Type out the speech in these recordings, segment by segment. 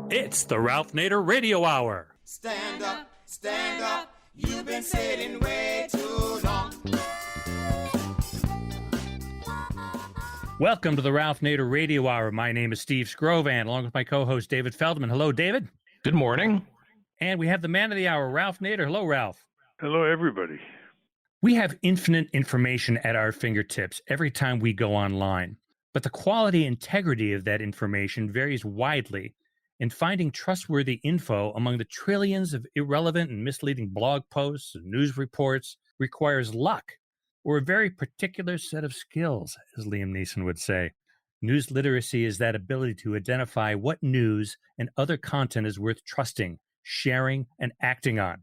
It's the Ralph Nader Radio Hour. Stand up, you've been sitting way too long. Welcome to the Ralph Nader Radio Hour. My name is Steve Scrovan, along with my co-host David Feldman. Hello, David. Good morning. And we have the man of the hour, Ralph Nader. Hello, Ralph. Hello, everybody. We have infinite information at our fingertips every time we go online, but the quality and integrity of that information varies widely. And finding trustworthy info among the trillions of irrelevant and misleading blog posts and news reports requires luck or a very particular set of skills, as Liam Neeson would say. News literacy is that ability to identify what news and other content is worth trusting, sharing, and acting on.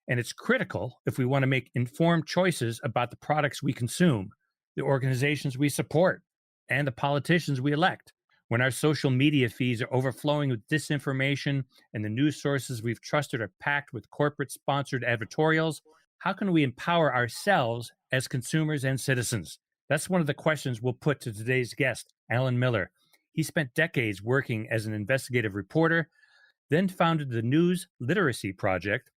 And it's critical if we want to make informed choices about the products we consume, the organizations we support, and the politicians we elect. When our social media feeds are overflowing with disinformation and the news sources we've trusted are packed with corporate-sponsored advertorials, how can we empower ourselves as consumers and citizens? That's one of the questions we'll put to today's guest, Allan Miller. He spent decades working as an investigative reporter, then founded the News Literacy Project,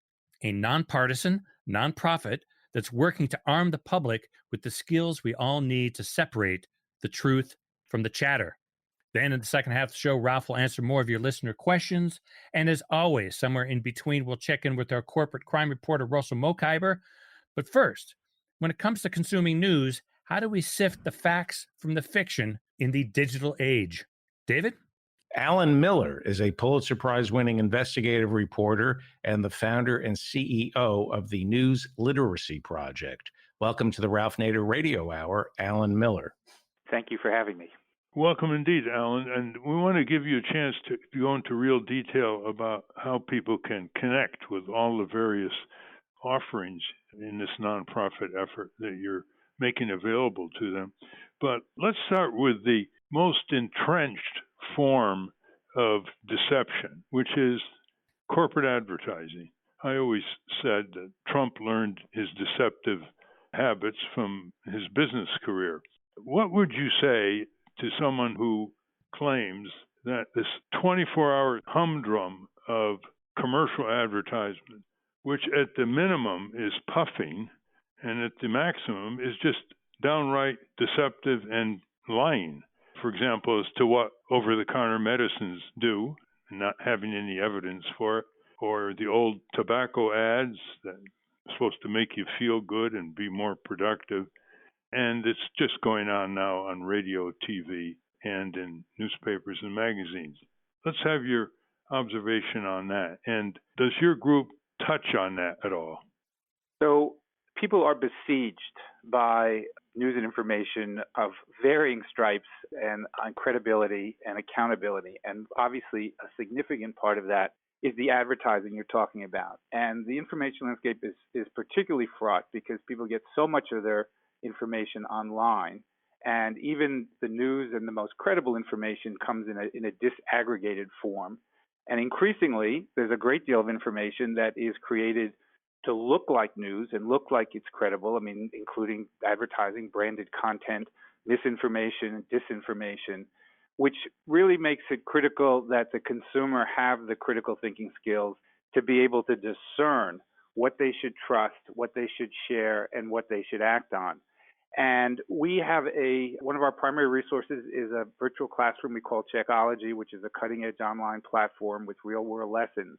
a nonpartisan nonprofit that's working to arm the public with the skills we all need to separate the truth from the chatter. Then in the second half of the show, Ralph will answer more of your listener questions. And as always, somewhere in between, we'll check in with our corporate crime reporter, Russell Mokhiber. But first, when it comes to consuming news, how do we sift the facts from the fiction in the digital age? David? Allan Miller is a Pulitzer Prize winning investigative reporter and the founder and CEO of the News Literacy Project. Welcome to the Ralph Nader Radio Hour, Allan Miller. Thank you for having me. Welcome indeed, Alan. And we want to give you a chance to go into real detail about how people can connect with all the various offerings in this nonprofit effort that you're making available to them. But let's start with the most entrenched form of deception, which is corporate advertising. I always said that Trump learned his deceptive habits from his business career. What would you say to someone who claims that this 24-hour humdrum of commercial advertisement, which at the minimum is puffing and at the maximum is just downright deceptive and lying, for example, as to what over-the-counter medicines do, not having any evidence for it, or the old tobacco ads that are supposed to make you feel good and be more productive. And it's just going on now on radio, TV, and in newspapers and magazines. Let's have your observation on that. And does your group touch on that at all? So people are besieged by news and information of varying stripes and on credibility and accountability. And obviously, a significant part of that is the advertising you're talking about. And the information landscape is particularly fraught because people get so much of their information online, and even the news and the most credible information comes in a disaggregated form. And increasingly, there's a great deal of information that is created to look like news and look like it's credible. I mean, including advertising, branded content, misinformation, disinformation, which really makes it critical that the consumer have the critical thinking skills to be able to discern what they should trust, what they should share, and what they should act on. And we have one of our primary resources is a virtual classroom we call Shakeology, which is a cutting-edge online platform with real-world lessons.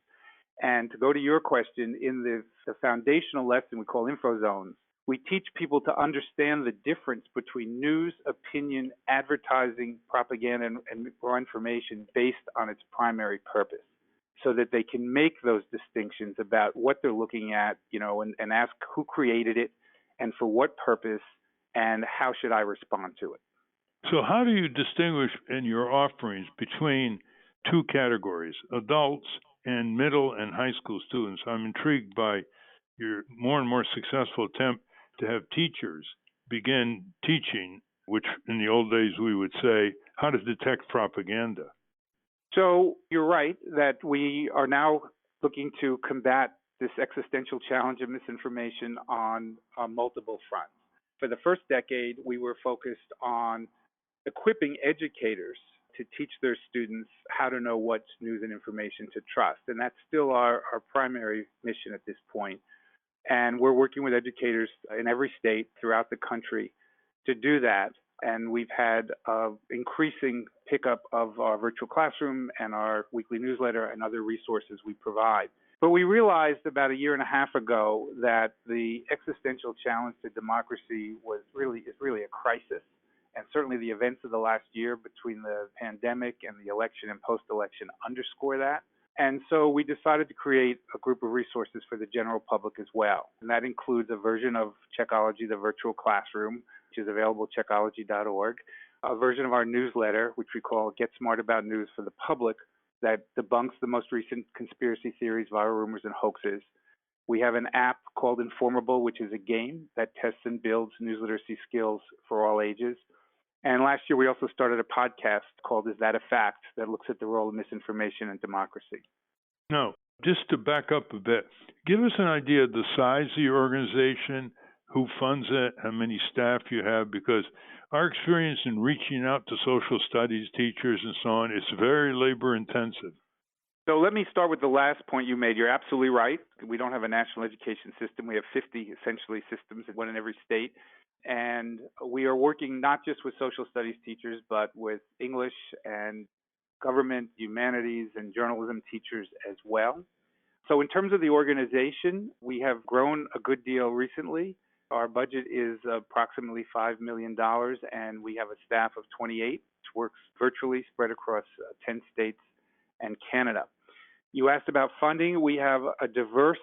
And to go to your question, in the foundational lesson we call Info Zones, we teach people to understand the difference between news, opinion, advertising, propaganda, and raw information based on its primary purpose, so that they can make those distinctions about what they're looking at, and ask who created it and for what purpose, and how should I respond to it. So how do you distinguish in your offerings between two categories, adults and middle and high school students? I'm intrigued by your more and more successful attempt to have teachers begin teaching, which in the old days we would say, how to detect propaganda. So you're right that we are now looking to combat this existential challenge of misinformation on multiple fronts. For the first decade, we were focused on equipping educators to teach their students how to know what news and information to trust. And that's still our primary mission at this point. And we're working with educators in every state throughout the country to do that. And we've had increasing pickup of our virtual classroom and our weekly newsletter and other resources we provide. But we realized about a year and a half ago that the existential challenge to democracy is really a crisis. And certainly the events of the last year between the pandemic and the election and post-election underscore that. And so we decided to create a group of resources for the general public as well. And that includes a version of Shakeology, the virtual classroom, which is available at shakeology.org, a version of our newsletter, which we call Get Smart About News for the Public, that debunks the most recent conspiracy theories, viral rumors, and hoaxes. We have an app called Informable, which is a game that tests and builds news literacy skills for all ages. And last year, we also started a podcast called Is That a Fact? That looks at the role of misinformation in democracy. Now, just to back up a bit, give us an idea of the size of your organization, who funds it, how many staff you have, because our experience in reaching out to social studies teachers and so on, it's very labor intensive. So let me start with the last point you made. You're absolutely right. We don't have a national education system. We have 50 essentially systems, one in every state. And we are working not just with social studies teachers, but with English and government, humanities, and journalism teachers as well. So in terms of the organization, we have grown a good deal recently. Our budget is approximately $5 million, and we have a staff of 28, which works virtually spread across 10 states and Canada. You asked about funding. We have a diverse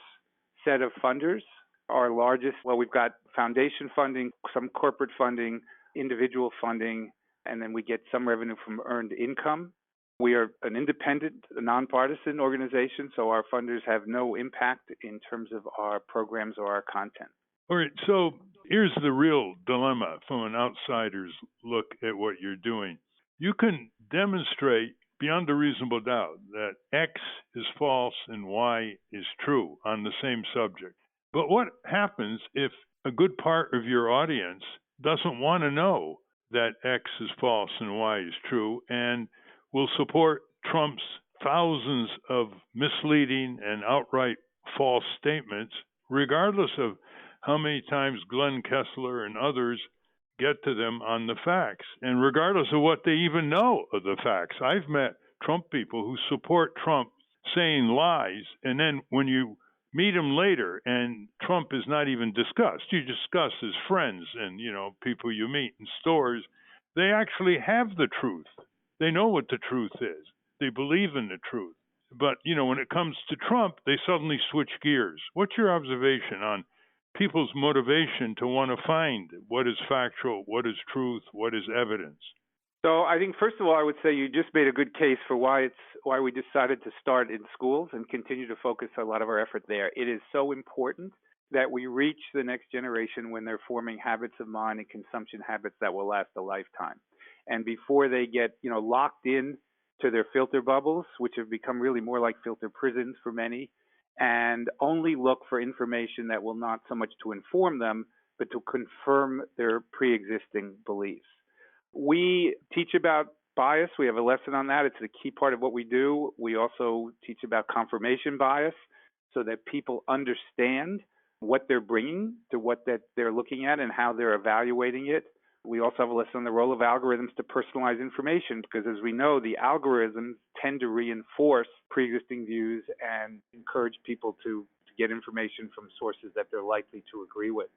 set of funders. Our largest, we've got foundation funding, some corporate funding, individual funding, and then we get some revenue from earned income. We are an independent, non-partisan organization, so our funders have no impact in terms of our programs or our content. All right, so here's the real dilemma from an outsider's look at what you're doing. You can demonstrate beyond a reasonable doubt that X is false and Y is true on the same subject. But what happens if a good part of your audience doesn't want to know that X is false and Y is true and will support Trump's thousands of misleading and outright false statements, regardless of how many times Glenn Kessler and others get to them on the facts, and regardless of what they even know of the facts? I've met Trump people who support Trump saying lies, and then when you meet him later and Trump is not even discussed, you discuss his friends and, people you meet in stores, they actually have the truth. They know what the truth is. They believe in the truth. But, when it comes to Trump, they suddenly switch gears. What's your observation on people's motivation to want to find what is factual, what is truth, what is evidence? So I think, first of all, I would say you just made a good case for why we decided to start in schools and continue to focus a lot of our effort there. It is so important that we reach the next generation when they're forming habits of mind and consumption habits that will last a lifetime. And before they get, locked in to their filter bubbles, which have become really more like filter prisons for many, and only look for information that will not so much to inform them, but to confirm their pre-existing beliefs. We teach about bias. We have a lesson on that. It's a key part of what we do. We also teach about confirmation bias so that people understand what they're bringing to what that they're looking at and how they're evaluating it. We also have a lesson on the role of algorithms to personalize information because, as we know, the algorithms tend to reinforce pre-existing views and encourage people to get information from sources that they're likely to agree with.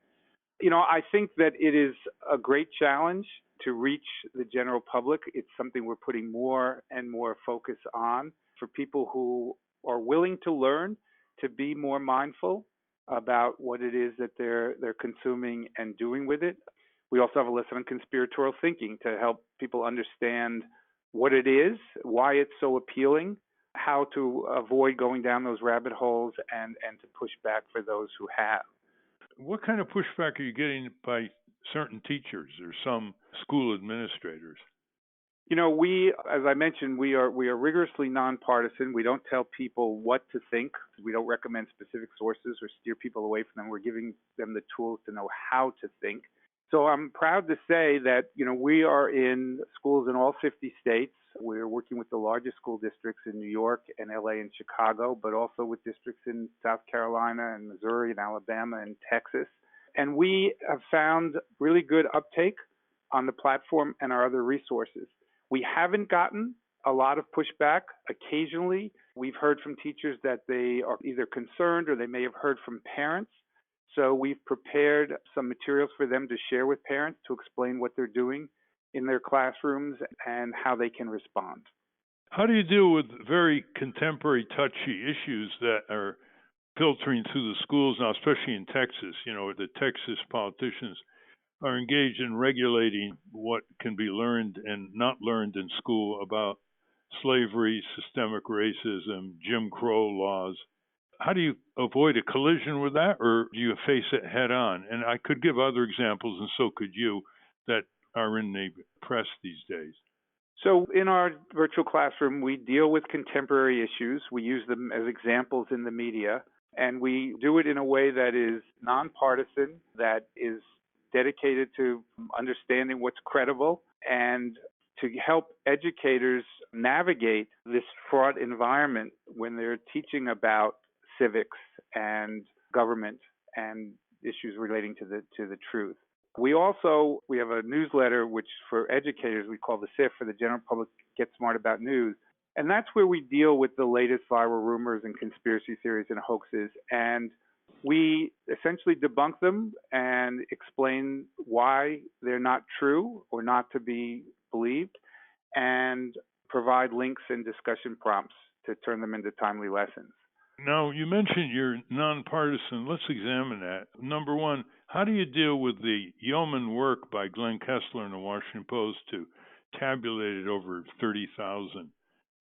I think that it is a great challenge to reach the general public. It's something we're putting more and more focus on for people who are willing to learn to be more mindful about what it is that they're consuming and doing with it. We also have a lesson on conspiratorial thinking to help people understand what it is, why it's so appealing, how to avoid going down those rabbit holes, and to push back for those who have. What kind of pushback are you getting by certain teachers or some school administrators? We, as I mentioned, we are rigorously nonpartisan. We don't tell people what to think. We don't recommend specific sources or steer people away from them. We're giving them the tools to know how to think. So I'm proud to say that, we are in schools in all 50 states. We're working with the largest school districts in New York and LA and Chicago, but also with districts in South Carolina and Missouri and Alabama and Texas. And we have found really good uptake on the platform and our other resources. We haven't gotten a lot of pushback. Occasionally, we've heard from teachers that they are either concerned or they may have heard from parents. So we've prepared some materials for them to share with parents to explain what they're doing in their classrooms and how they can respond. How do you deal with very contemporary, touchy issues that are filtering through the schools now, especially in Texas? The Texas politicians are engaged in regulating what can be learned and not learned in school about slavery, systemic racism, Jim Crow laws. How do you avoid a collision with that, or do you face it head on? And I could give other examples, and so could you, that are in the press these days. So in our virtual classroom, we deal with contemporary issues. We use them as examples in the media, and we do it in a way that is nonpartisan, that is dedicated to understanding what's credible, and to help educators navigate this fraught environment when they're teaching about civics and government and issues relating to the truth. We have a newsletter which for educators we call the SIF, for the general public Get Smart About News. And that's where we deal with the latest viral rumors and conspiracy theories and hoaxes. And we essentially debunk them and explain why they're not true or not to be believed, and provide links and discussion prompts to turn them into timely lessons. Now, you mentioned you're nonpartisan. Let's examine that. Number one, how do you deal with the yeoman work by Glenn Kessler in the Washington Post to tabulate over 30,000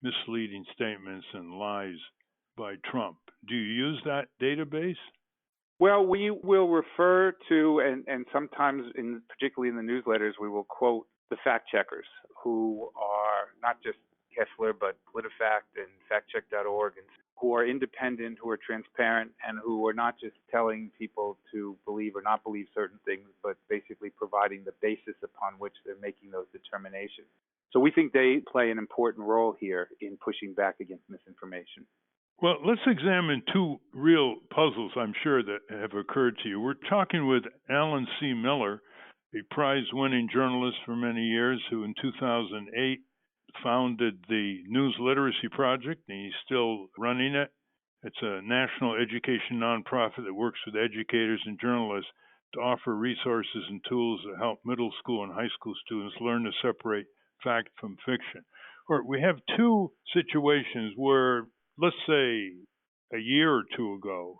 misleading statements and lies by Trump? Do you use that database? Well, we will refer to, and sometimes, particularly in the newsletters, we will quote the fact checkers, who are not just Kessler, but PolitiFact and factcheck.org, and who are independent, who are transparent, and who are not just telling people to believe or not believe certain things, but basically providing the basis upon which they're making those determinations. So we think they play an important role here in pushing back against misinformation. Well, let's examine two real puzzles, I'm sure, that have occurred to you. We're talking with Allan C. Miller, a prize-winning journalist for many years, who in 2008 founded the News Literacy Project, and he's still running it. It's a national education nonprofit that works with educators and journalists to offer resources and tools that help middle school and high school students learn to separate fact from fiction. Or we have two situations where, let's say, a year or two ago,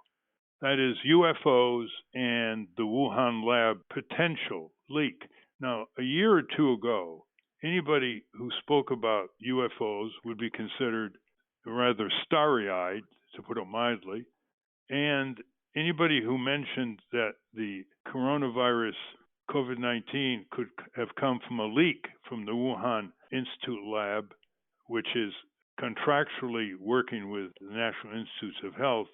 that is UFOs and the Wuhan lab potential leak. Now, a year or two ago, anybody who spoke about UFOs would be considered rather starry-eyed, to put it mildly, and anybody who mentioned that the coronavirus COVID-19 could have come from a leak from the Wuhan Institute lab, which is contractually working with the National Institutes of Health,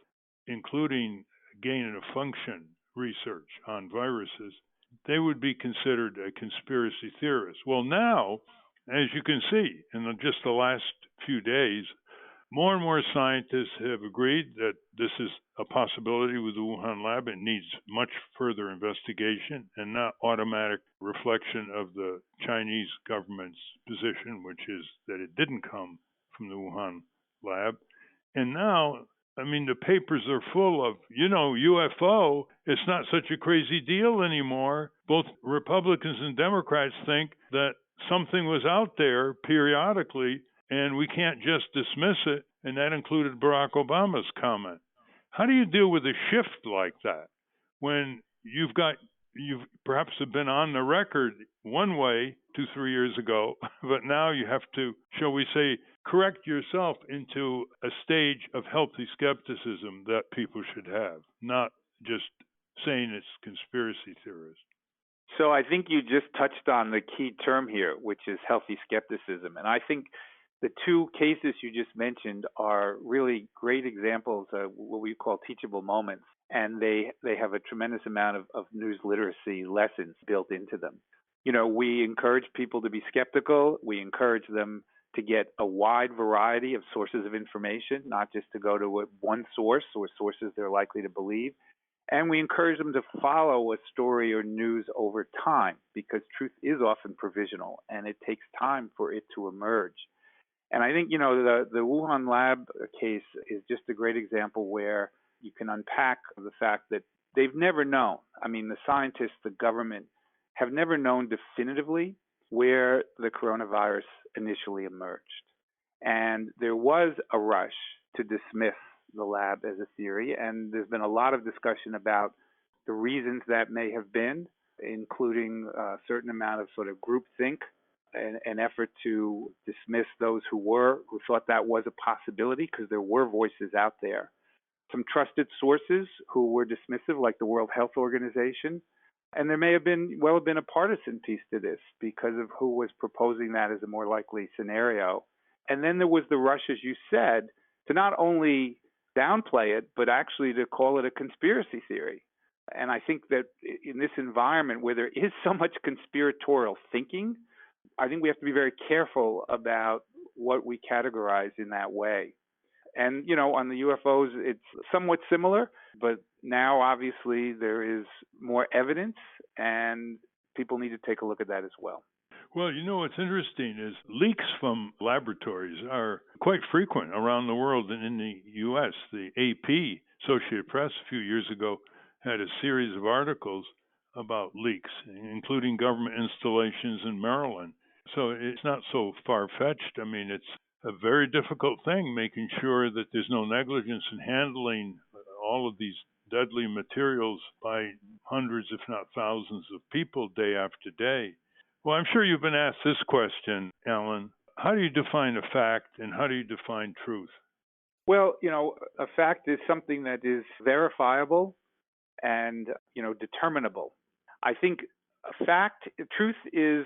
including gain-of-function research on viruses, they would be considered a conspiracy theorist. Well, now, as you can see, in just the last few days, more and more scientists have agreed that this is a possibility with the Wuhan lab. It needs much further investigation and not automatic reflection of the Chinese government's position, which is that it didn't come from the Wuhan lab. And now, the papers are full of, UFO. It's not such a crazy deal anymore. Both Republicans and Democrats think that something was out there periodically, and we can't just dismiss it, and that included Barack Obama's comment. How do you deal with a shift like that when you've perhaps have been on the record one way 2-3 years ago, but now you have to, shall we say, correct yourself into a stage of healthy skepticism that people should have, not just saying it's conspiracy theorists? So I think you just touched on the key term here, which is healthy skepticism. And I think the two cases you just mentioned are really great examples of what we call teachable moments. and they have a tremendous amount of news literacy lessons built into them. You know, we encourage people to be skeptical. We encourage them to get a wide variety of sources of information, not just to go to one source or sources they're likely to believe. And we encourage them to follow a story or news over time, because truth is often provisional and it takes time for it to emerge. And I think, you know, the Wuhan lab case is just a great example where you can unpack the fact that they've never known. I mean, the scientists, the government have never known definitively where the coronavirus initially emerged. And there was a rush to dismiss the lab as a theory, and there's been a lot of discussion about the reasons that may have been, including a certain amount of sort of groupthink, an effort to dismiss those who thought that was a possibility, because there were voices out there. Some trusted sources who were dismissive, like the World Health Organization. And there may have been a partisan piece to this because of who was proposing that as a more likely scenario. And then there was the rush, as you said, to not only downplay it, but actually to call it a conspiracy theory. And I think that in this environment where there is so much conspiratorial thinking, I think we have to be very careful about what we categorize in that way. And, you know, on the UFOs, it's somewhat similar, but now obviously there is more evidence and people need to take a look at that as well. Well, you know, what's interesting is leaks from laboratories are quite frequent around the world and in the U.S. The AP, Associated Press, a few years ago, had a series of articles about leaks, including government installations in Maryland. So it's not so far-fetched. I mean, it's a very difficult thing, making sure that there's no negligence in handling all of these deadly materials by hundreds, if not thousands of people day after day. Well, I'm sure you've been asked this question, Allan. How do you define a fact and how do you define truth? Well, you know, a fact is something that is verifiable and, you know, determinable. I think truth is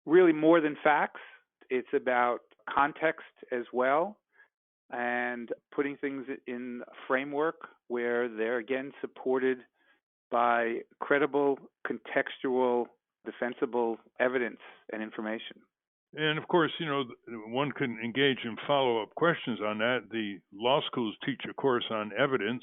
really more than facts. It's about context as well, and putting things in a framework where they're again supported by credible, contextual, defensible evidence and information. And of course, you know, one can engage in follow-up questions on that. The law schools teach a course on evidence,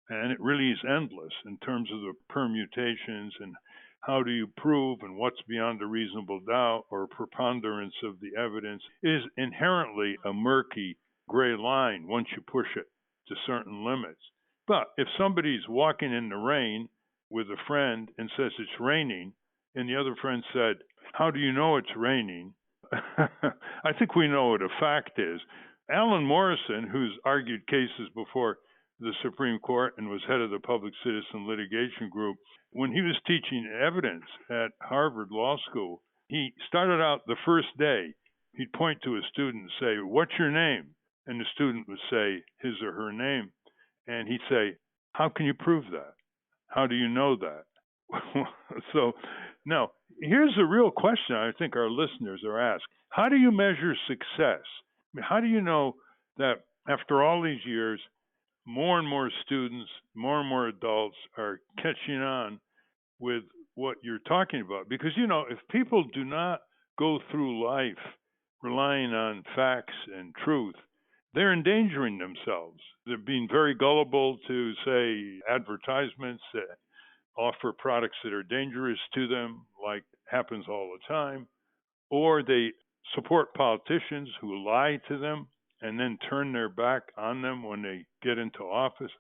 and it really is endless in terms of the permutations and how do you prove and what's beyond a reasonable doubt or preponderance of the evidence is inherently a murky gray line once you push it to certain limits. But if somebody's walking in the rain with a friend and says it's raining, and the other friend said, "How do you know it's raining?" I think we know what a fact is. Alan Morrison, who's argued cases before the Supreme Court and was head of the Public Citizen Litigation Group, when he was teaching evidence at Harvard Law School, he started out the first day, he'd point to a student and say, "What's your name?" And the student would say his or her name. And he'd say, "How can you prove that? How do you know that?" So now, here's a real question I think our listeners are asked. How do you measure success? I mean, how do you know that after all these years, more and more students, more and more adults are catching on with what you're talking about? Because, you know, if people do not go through life relying on facts and truth, they're endangering themselves. They're being very gullible to, say, advertisements that offer products that are dangerous to them, like happens all the time, or they support politicians who lie to them and then turn their back on them when they get into office.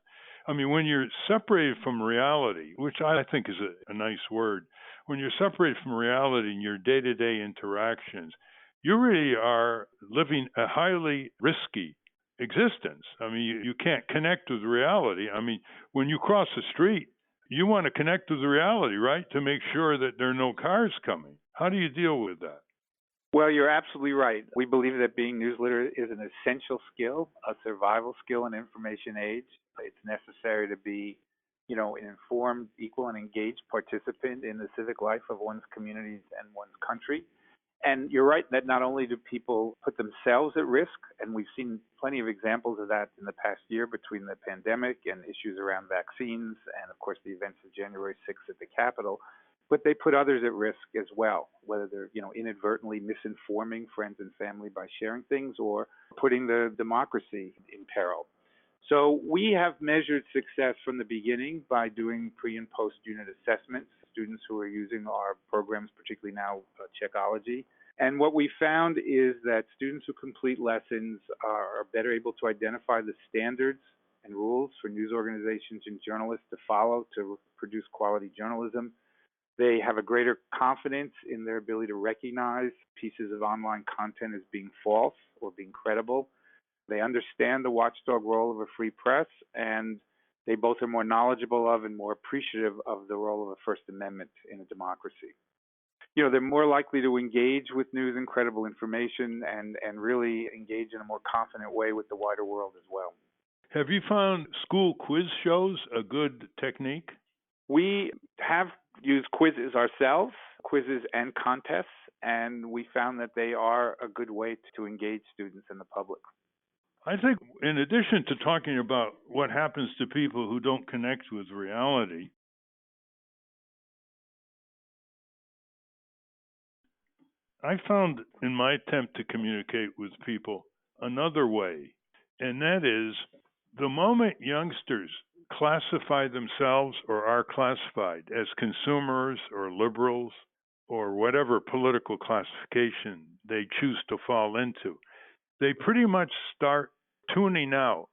I mean, when you're separated from reality, which I think is a nice word, when you're separated from reality in your day-to-day interactions, you really are living a highly risky existence. I mean, you can't connect with reality. I mean, when you cross the street, you want to connect with reality, right, to make sure that there are no cars coming. How do you deal with that? Well, you're absolutely right. We believe that being news literate is an essential skill, a survival skill in an information age. It's necessary to be, you know, an informed, equal, and engaged participant in the civic life of one's communities and one's country. And you're right that not only do people put themselves at risk, and we've seen plenty of examples of that in the past year between the pandemic and issues around vaccines and, of course, the events of January 6th at the Capitol, but they put others at risk as well, whether they're, inadvertently misinforming friends and family by sharing things or putting the democracy in peril. So we have measured success from the beginning by doing pre and post unit assessments, students who are using our programs, particularly now Shakeology. And what we found is that students who complete lessons are better able to identify the standards and rules for news organizations and journalists to follow to produce quality journalism. They have a greater confidence in their ability to recognize pieces of online content as being false or being credible. They understand the watchdog role of a free press, and they both are more knowledgeable of and more appreciative of the role of a First Amendment in a democracy. They're more likely to engage with news and credible information and really engage in a more confident way with the wider world as well. Have you found school quiz shows a good technique? We have used quizzes ourselves, quizzes and contests, and we found that they are a good way to engage students and the public. I think in addition to talking about what happens to people who don't connect with reality, I found in my attempt to communicate with people another way, and that is the moment youngsters classify themselves or are classified as consumers or liberals or whatever political classification they choose to fall into, they pretty much start tuning out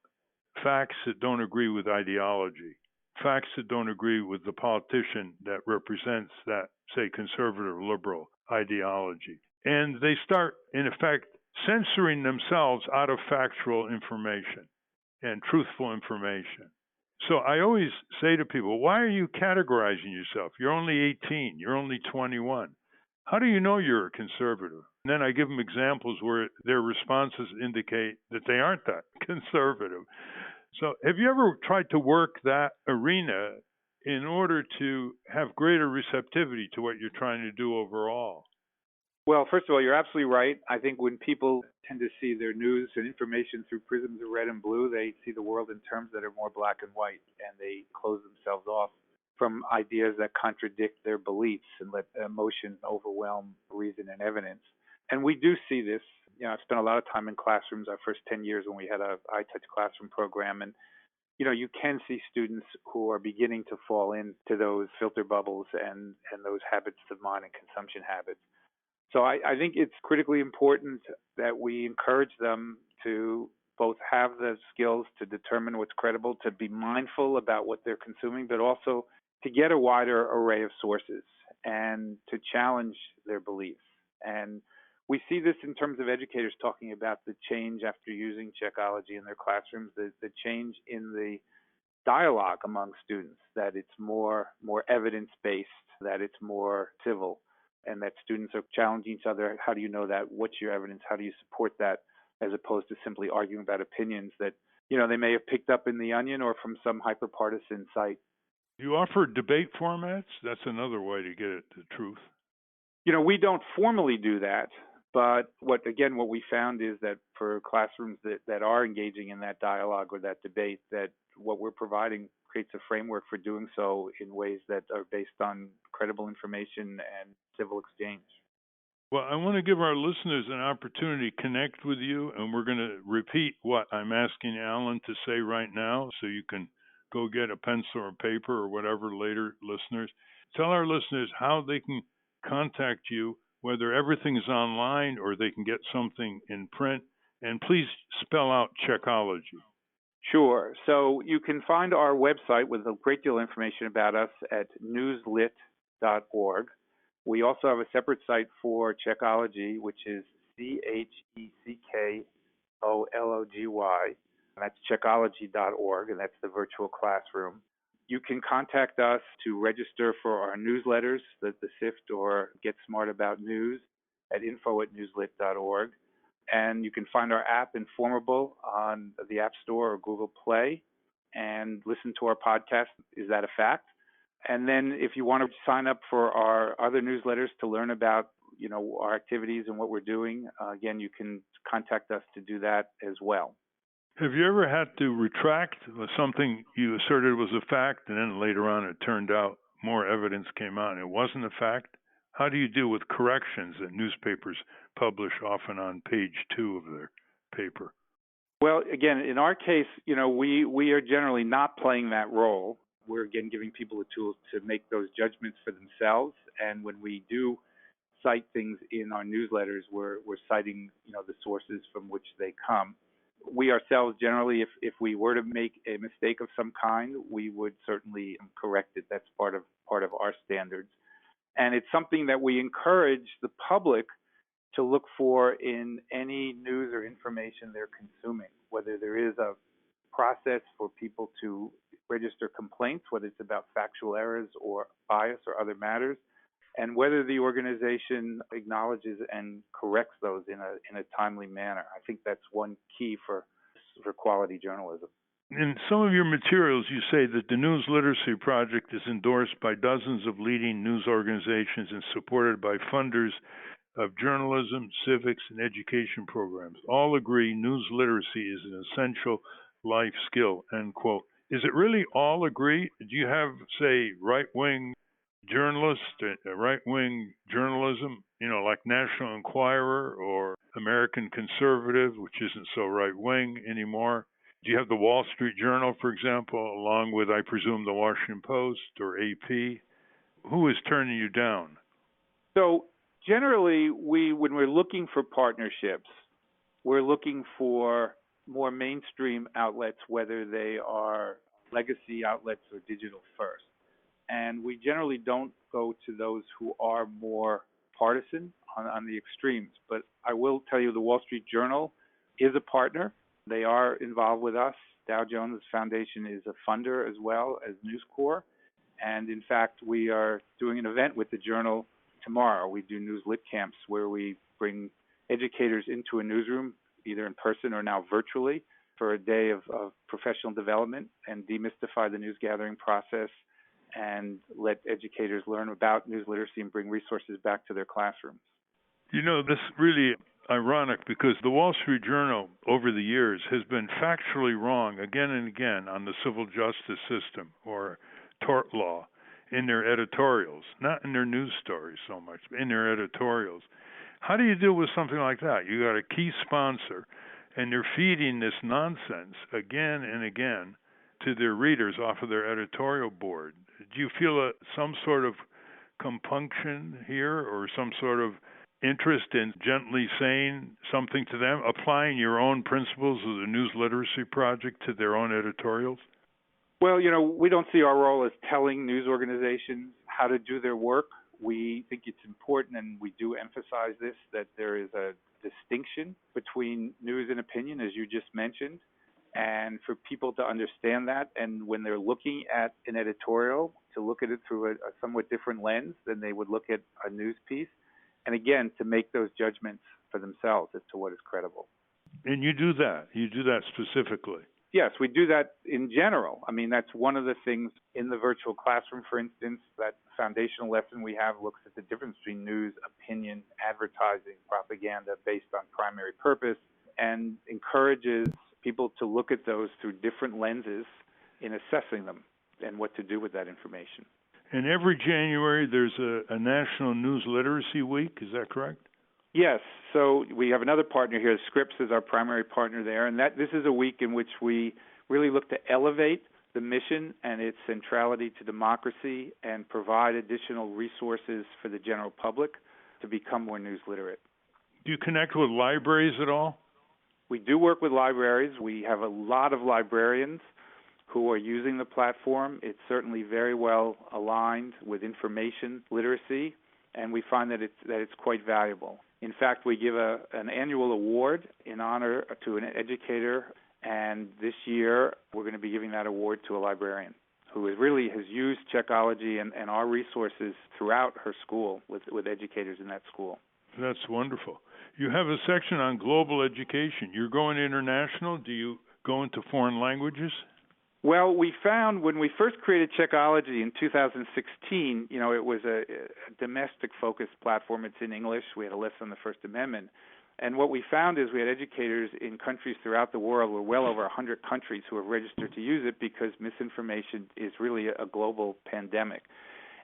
facts that don't agree with ideology, facts that don't agree with the politician that represents that, say, conservative liberal ideology. And they start, in effect, censoring themselves out of factual information and truthful information. So I always say to people, why are you categorizing yourself? You're only 18. You're only 21. How do you know you're a conservative? And then I give them examples where their responses indicate that they aren't that conservative. So have you ever tried to work that arena in order to have greater receptivity to what you're trying to do overall? Well, first of all, you're absolutely right. I think when people tend to see their news and information through prisms of red and blue, they see the world in terms that are more black and white, and they close themselves off from ideas that contradict their beliefs and let emotion overwhelm reason and evidence. And we do see this. I've spent a lot of time in classrooms our first 10 years when we had a iTouch classroom program, and you can see students who are beginning to fall into those filter bubbles and those habits of mind and consumption habits. So I think it's critically important that we encourage them to both have the skills to determine what's credible, to be mindful about what they're consuming, but also to get a wider array of sources and to challenge their beliefs. And we see this in terms of educators talking about the change after using Shakeology in their classrooms, the change in the dialogue among students, that it's more evidence-based, that it's more civil, and that students are challenging each other. How do you know that? What's your evidence? How do you support that? As opposed to simply arguing about opinions that, they may have picked up in The Onion or from some hyper-partisan site. You offer debate formats? That's another way to get at the truth. We don't formally do that, but what we found is that for classrooms that are engaging in that dialogue or that debate, that what we're providing creates a framework for doing so in ways that are based on credible information and civil exchange. Well, I want to give our listeners an opportunity to connect with you, and we're going to repeat what I'm asking Allan to say right now, so you can go get a pencil or paper or whatever later, listeners. Tell our listeners how they can contact you, whether everything is online or they can get something in print, and please spell out Shakeology. Sure. So you can find our website with a great deal of information about us at newslit.org. We also have a separate site for Shakeology, which is Checkollogy. That's Shakeology.org, and that's the virtual classroom. You can contact us to register for our newsletters, the SIFT or Get Smart About News, at info@newslit.org. And you can find our app, Informable, on the App Store or Google Play, and listen to our podcast, Is That a Fact? And then if you want to sign up for our other newsletters to learn about our activities and what we're doing, again, you can contact us to do that as well. Have you ever had to retract something you asserted was a fact, and then later on it turned out more evidence came out and it wasn't a fact? How do you deal with corrections that newspapers publish often on page 2 of their paper? Well, again, in our case, we are generally not playing that role. We're, again, giving people the tools to make those judgments for themselves. And when we do cite things in our newsletters, we're citing, the sources from which they come. We ourselves, generally, if we were to make a mistake of some kind, we would certainly correct it. That's part of our standards. And it's something that we encourage the public to look for in any news or information they're consuming, whether there is a process for people to register complaints, whether it's about factual errors or bias or other matters, and whether the organization acknowledges and corrects those in a timely manner. I think that's one key for quality journalism. In some of your materials, you say that the News Literacy Project is endorsed by dozens of leading news organizations and supported by funders of journalism, civics, and education programs. All agree news literacy is an essential life skill, end quote. Is it really all agree? Do you have, say, right-wing journalists, right-wing journalism, like National Enquirer or American Conservative, which isn't so right-wing anymore? Do you have the Wall Street Journal, for example, along with, I presume, the Washington Post or AP? Who is turning you down? So generally, when we're looking for partnerships, we're looking for more mainstream outlets, whether they are legacy outlets or digital first. And we generally don't go to those who are more partisan on the extremes. But I will tell you the Wall Street Journal is a partner. They are involved with us. Dow Jones Foundation is a funder as well as News Corps. And in fact, we are doing an event with the Journal tomorrow. We do news lit camps where we bring educators into a newsroom, either in person or now virtually, for a day of professional development and demystify the news gathering process and let educators learn about news literacy and bring resources back to their classrooms. This is really ironic because the Wall Street Journal over the years has been factually wrong again and again on the civil justice system or tort law in their editorials, not in their news stories so much, but in their editorials. How do you deal with something like that? You got a key sponsor, and they're feeding this nonsense again and again to their readers off of their editorial board. Do you feel some sort of compunction here or some sort of interest in gently saying something to them, applying your own principles of the News Literacy Project to their own editorials? Well, we don't see our role as telling news organizations how to do their work. We think it's important, and we do emphasize this, that there is a distinction between news and opinion, as you just mentioned, and for people to understand that, and when they're looking at an editorial, to look at it through a somewhat different lens than they would look at a news piece, and again, to make those judgments for themselves as to what is credible. And you do that. You do that specifically. Yes, we do that in general. I mean, that's one of the things in the virtual classroom, for instance, that foundational lesson we have looks at the difference between news, opinion, advertising, propaganda based on primary purpose, and encourages people to look at those through different lenses in assessing them and what to do with that information. And every January there's a National News Literacy Week, is that correct? Yes. So we have another partner here. Scripps is our primary partner there. And this is a week in which we really look to elevate the mission and its centrality to democracy and provide additional resources for the general public to become more news literate. Do you connect with libraries at all? We do work with libraries. We have a lot of librarians who are using the platform. It's certainly very well aligned with information literacy, and we find that it's quite valuable. In fact, we give an annual award in honor to an educator, and this year we're going to be giving that award to a librarian who really has used Shakeology and our resources throughout her school with educators in that school. That's wonderful. You have a section on global education. You're going international. Do you go into foreign languages? Well, we found when we first created Shakeology in 2016, it was a domestic-focused platform. It's in English. We had a lesson on the First Amendment. And what we found is we had educators in countries throughout the world, we're well over 100 countries who have registered to use it because misinformation is really a global pandemic.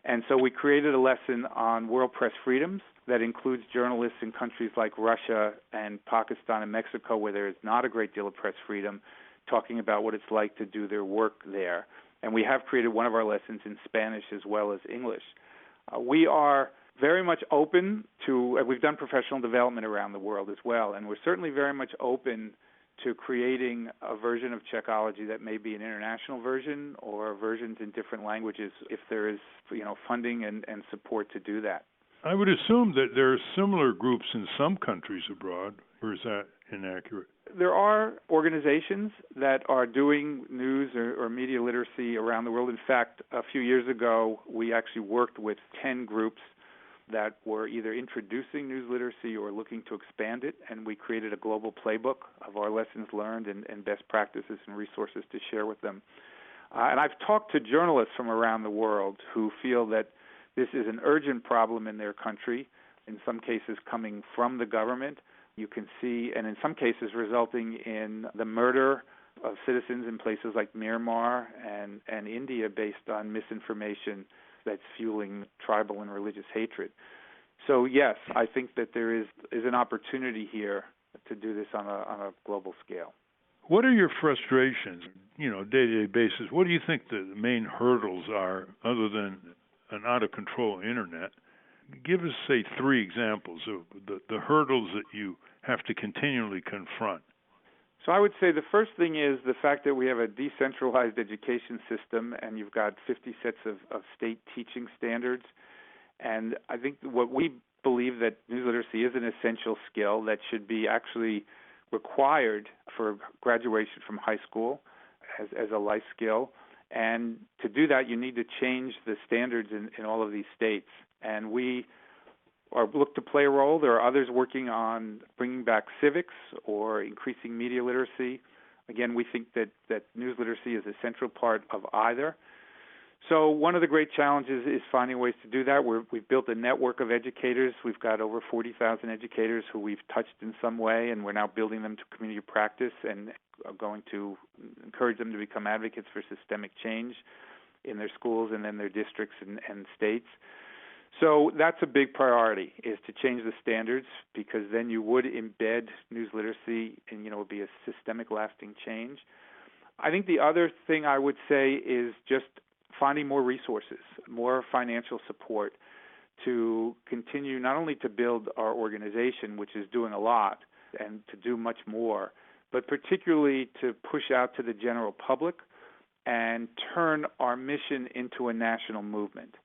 And so we created a lesson on world press freedoms that includes journalists in countries like Russia and Pakistan and Mexico where there is not a great deal of press freedom, talking about what it's like to do their work there. And we have created one of our lessons in Spanish as well as English. We are very much open to, we've done professional development around the world as well, and we're certainly very much open to creating a version of Shakeology that may be an international version or versions in different languages if there is funding and support to do that. I would assume that there are similar groups in some countries abroad, or is that inaccurate? There are organizations that are doing news or media literacy around the world. In fact, a few years ago, we actually worked with 10 groups that were either introducing news literacy or looking to expand it, and we created a global playbook of our lessons learned and best practices and resources to share with them. And I've talked to journalists from around the world who feel that this is an urgent problem in their country, in some cases coming from the government. You can see, and in some cases resulting in the murder of citizens in places like Myanmar and India based on misinformation that's fueling tribal and religious hatred. So yes, I think that there is an opportunity here to do this on a global scale. What are your frustrations, day-to-day basis? What do you think the main hurdles are other than an out-of-control internet? Give us, say, 3 examples of the hurdles that you have to continually confront. So I would say the first thing is the fact that we have a decentralized education system and you've got 50 sets of state teaching standards. And I think what we believe that news literacy is an essential skill that should be actually required for graduation from high school as a life skill. And to do that, you need to change the standards in all of these states. And we look to play a role. There are others working on bringing back civics or increasing media literacy. Again, we think that news literacy is a central part of either. So one of the great challenges is finding ways to do that. We've built a network of educators. We've got over 40,000 educators who we've touched in some way, and we're now building them to community practice and are going to encourage them to become advocates for systemic change in their schools and in their districts and states. So that's a big priority, is to change the standards, because then you would embed news literacy and, it would be a systemic lasting change. I think the other thing I would say is just finding more resources, more financial support to continue not only to build our organization, which is doing a lot, and to do much more, but particularly to push out to the general public and turn our mission into a national movement.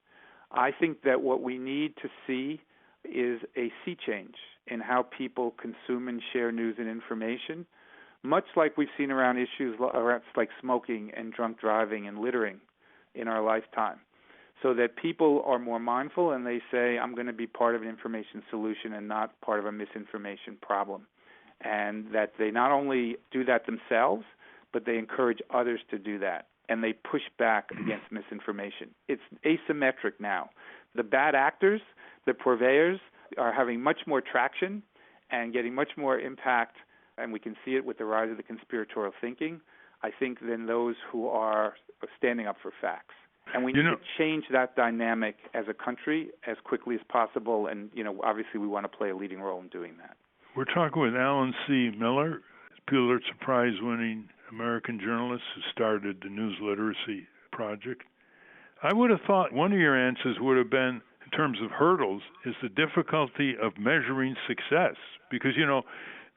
I think that what we need to see is a sea change in how people consume and share news and information, much like we've seen around issues like smoking and drunk driving and littering in our lifetime, so that people are more mindful and they say, I'm going to be part of an information solution and not part of a misinformation problem. And that they not only do that themselves, but they encourage others to do that. And they push back against misinformation. It's asymmetric now. The bad actors, the purveyors, are having much more traction and getting much more impact, and we can see it with the rise of the conspiratorial thinking, I think, than those who are standing up for facts. And we need to change that dynamic as a country as quickly as possible, and obviously we want to play a leading role in doing that. We're talking with Allan C. Miller, Pulitzer Prize winning American journalist who started the News Literacy Project. I would have thought one of your answers would have been, in terms of hurdles, is the difficulty of measuring success. Because,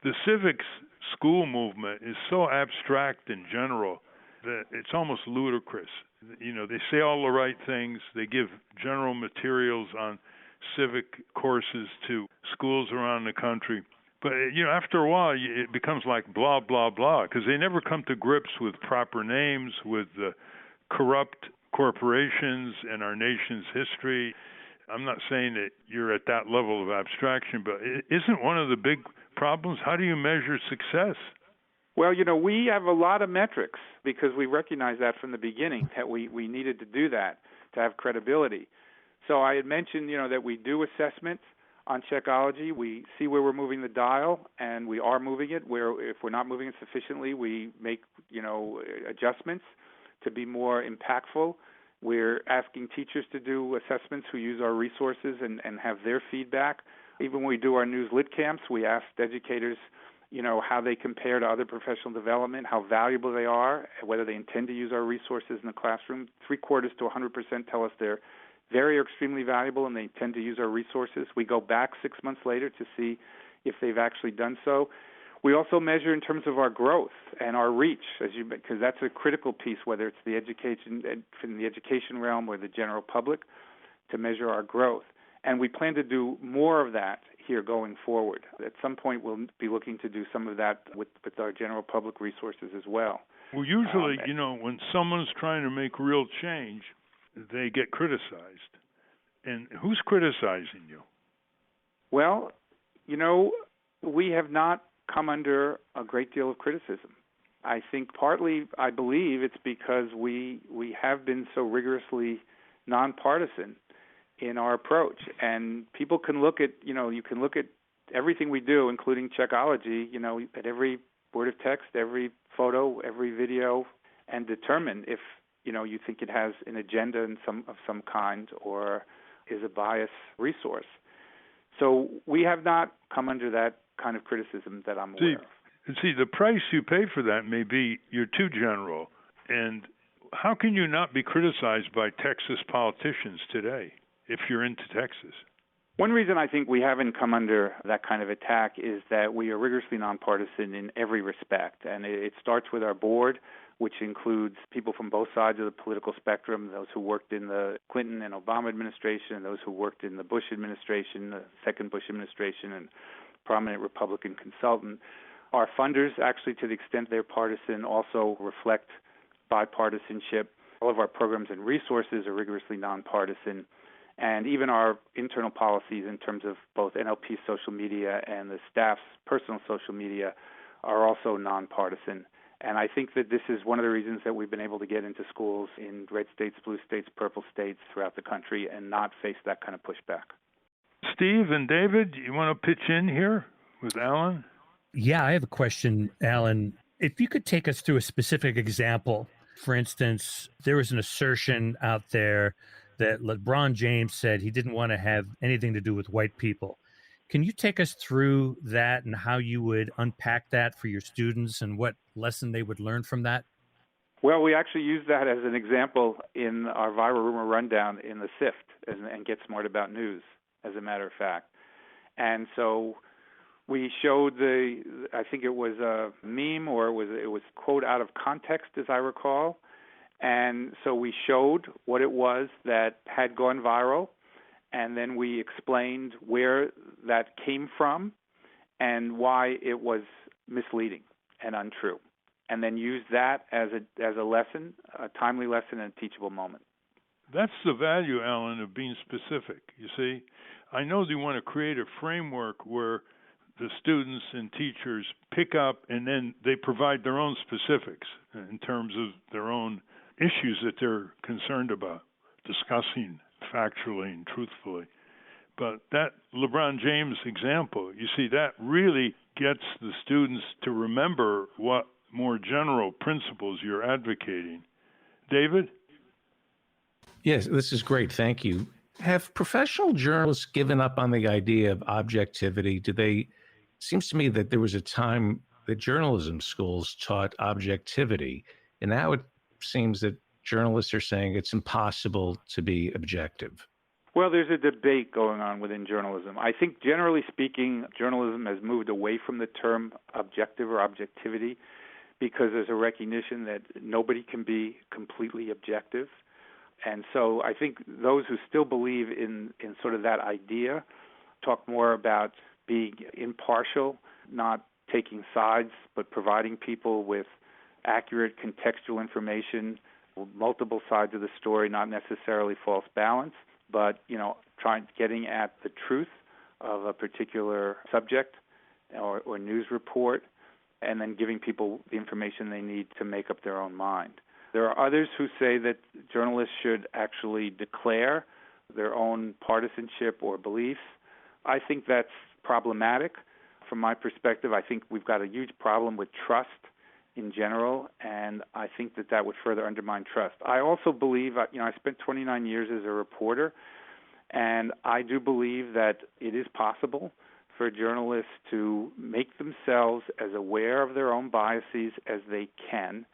the civics school movement is so abstract in general that it's almost ludicrous. They say all the right things. They give general materials on civic courses to schools around the country. But, after a while, it becomes like blah, blah, blah, because they never come to grips with proper names, with the corrupt corporations and our nation's history. I'm not saying that you're at that level of abstraction, but isn't one of the big problems, how do you measure success? Well, we have a lot of metrics because we recognized that from the beginning that we needed to do that to have credibility. So I had mentioned, that we do assessments on Shakeology. We see where we're moving the dial, and we are moving it. If we're not moving it sufficiently, we make, adjustments to be more impactful. We're asking teachers to do assessments who use our resources and have their feedback. Even when we do our news lit camps, we ask educators, how they compare to other professional development, how valuable they are, whether they intend to use our resources in the classroom. 3/4 to 100% tell us they're very or extremely valuable and they intend to use our resources. We go back 6 months later to see if they've actually done so. We also measure in terms of our growth and our reach, because that's a critical piece, whether it's the education realm or the general public, to measure our growth. And we plan to do more of that here going forward. At some point, we'll be looking to do some of that with our general public resources as well. Well, usually, when someone's trying to make real change, they get criticized. And who's criticizing you? Well, we have not come under a great deal of criticism. I think partly, I believe it's because we have been so rigorously nonpartisan in our approach. And people can look at, you can look at everything we do, including Shakeology, at every word of text, every photo, every video, and determine if, you think it has an agenda of some kind or is a biased resource. So we have not come under that kind of criticism that I'm aware of. See, the price you pay for that may be you're too general. And how can you not be criticized by Texas politicians today if you're into Texas? One reason I think we haven't come under that kind of attack is that we are rigorously nonpartisan in every respect. And it starts with our board, which includes people from both sides of the political spectrum, those who worked in the Clinton and Obama administration, and those who worked in the Bush administration, the second Bush administration, and prominent Republican consultant. Our funders, actually, to the extent they're partisan, also reflect bipartisanship. All of our programs and resources are rigorously nonpartisan. And even our internal policies in terms of both NLP's social media and the staff's personal social media are also nonpartisan. And I think that this is one of the reasons that we've been able to get into schools in red states, blue states, purple states throughout the country and not face that kind of pushback. Steve and David, you want to pitch in here with Allan? Yeah, I have a question, Allan. If you could take us through a specific example. For instance, there was an assertion out there that LeBron James said he didn't want to have anything to do with white people. Can you take us through that and how you would unpack that for your students and what lesson they would learn from that? Well, we actually use that as an example in our viral rumor rundown in the SIFT and Get Smart About News, as a matter of fact. And so we showed I think it was a meme or it was quote out of context, as I recall. And so we showed what it was that had gone viral, and then we explained where that came from and why it was misleading and untrue, and then used that as a lesson, a timely lesson and a teachable moment. That's the value, Allan, of being specific. You see, I know they want to create a framework where the students and teachers pick up and then they provide their own specifics in terms of their own issues that they're concerned about, discussing factually and truthfully. But that LeBron James example, you see, that really gets the students to remember what more general principles you're advocating. David? Yes, this is great. Thank you. Have professional journalists given up on the idea of objectivity? Seems to me that there was a time that journalism schools taught objectivity, and now it seems that journalists are saying it's impossible to be objective. Well, there's a debate going on within journalism. I think, generally speaking, journalism has moved away from the term objective or objectivity because there's a recognition that nobody can be completely objective. And so I think those who still believe in sort of that idea talk more about being impartial, not taking sides, but providing people with accurate contextual information, multiple sides of the story, not necessarily false balance, but, getting at the truth of a particular subject or news report. and then giving people the information they need to make up their own mind. There are others who say that journalists should actually declare their own partisanship or beliefs. I think that's problematic. From my perspective, I think we've got a huge problem with trust in general, and I think that that would further undermine trust. I also believe, I spent 29 years as a reporter, and I do believe that it is possible for journalists to make themselves as aware of their own biases as they can,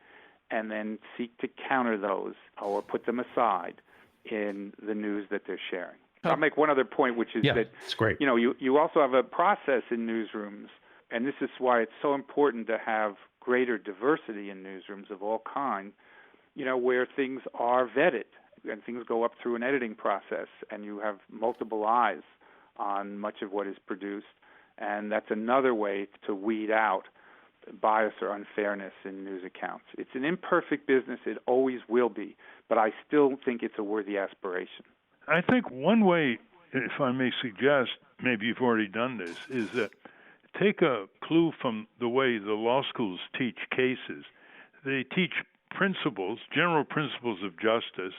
and then seek to counter those or put them aside in the news that they're sharing. I'll make one other point, which is that it's great. You also have a process in newsrooms, and this is why it's so important to have greater diversity in newsrooms of all kinds, where things are vetted and things go up through an editing process, and you have multiple eyes on much of what is produced, and that's another way to weed out bias or unfairness in news accounts. It's an imperfect business. It always will be, but I still think it's a worthy aspiration. I think one way, if I may suggest, maybe you've already done this, is that take a clue from the way the law schools teach cases. They teach principles, general principles of justice,